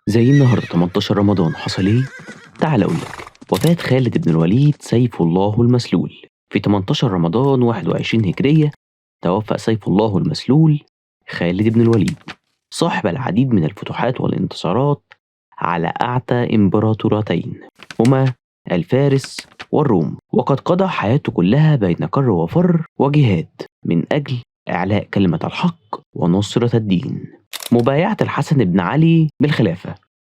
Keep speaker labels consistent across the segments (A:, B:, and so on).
A: زي النهاردة 18 رمضان حصل ايه؟ تعال اقولك. وفاة خالد بن الوليد سيف الله المسلول. في 18 رمضان 21 هجرية توفى سيف الله المسلول خالد بن الوليد، صاحب العديد من الفتوحات والانتصارات على أعتى إمبراطورتين هما الفارس والروم، وقد قضى حياته كلها بين كر وفر وجهاد من أجل إعلاء كلمة الحق ونصرة الدين. مبايعة الحسن بن علي بالخلافة.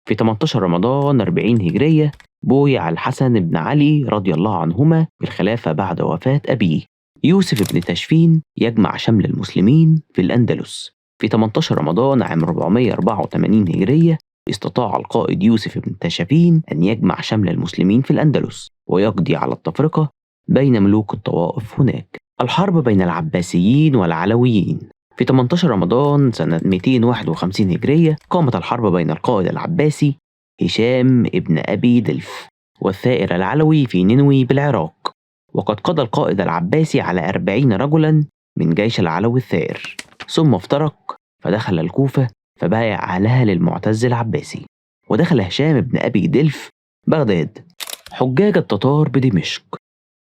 A: في 18 رمضان 40 هجرية بويع الحسن بن علي رضي الله عنهما بالخلافة بعد وفاة أبيه يوسف بن تاشفين، يجمع شمل المسلمين في الأندلس. في 18 رمضان عام 484 هجرية استطاع القائد يوسف بن تاشفين أن يجمع شمل المسلمين في الأندلس ويقضي على التفرقة بين ملوك الطوائف هناك. الحرب بين العباسيين والعلويين. في 18 رمضان سنة 251 هجرية قامت الحرب بين القائد العباسي هشام ابن أبي دلف والثائر العلوي في نينوي بالعراق، وقد قضى القائد العباسي على 40 رجلا من جيش العلوي الثائر، ثم افترق فدخل الكوفة فبايع أهلها للمعتز العباسي، ودخل هشام بن أبي دلف بغداد. حجاج التتار بدمشق.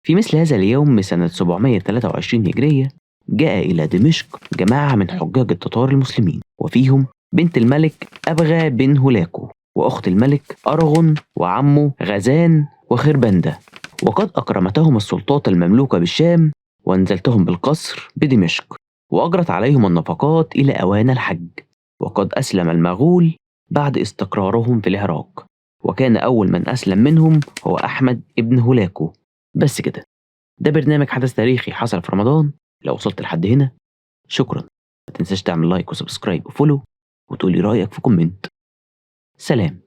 A: في مثل هذا اليوم سنة 723 هجرية جاء إلى دمشق جماعة من حجاج التتار المسلمين، وفيهم بنت الملك أبغى بن هولاكو وأخت الملك أرغن وعمه غزان وخربندة، وقد أكرمتهم السلطات المملوكة بالشام وأنزلتهم بالقصر بدمشق وأجرت عليهم النفقات إلى أوان الحج. وقد أسلم المغول بعد استقرارهم في العراق، وكان أول من أسلم منهم هو أحمد ابن هولاكو. بس كده، ده برنامج حدث تاريخي حصل في رمضان. لو وصلت لحد هنا شكرا، ما تنساش تعمل لايك وسبسكرايب وفولو وتقولي رأيك في كومنت. سلام.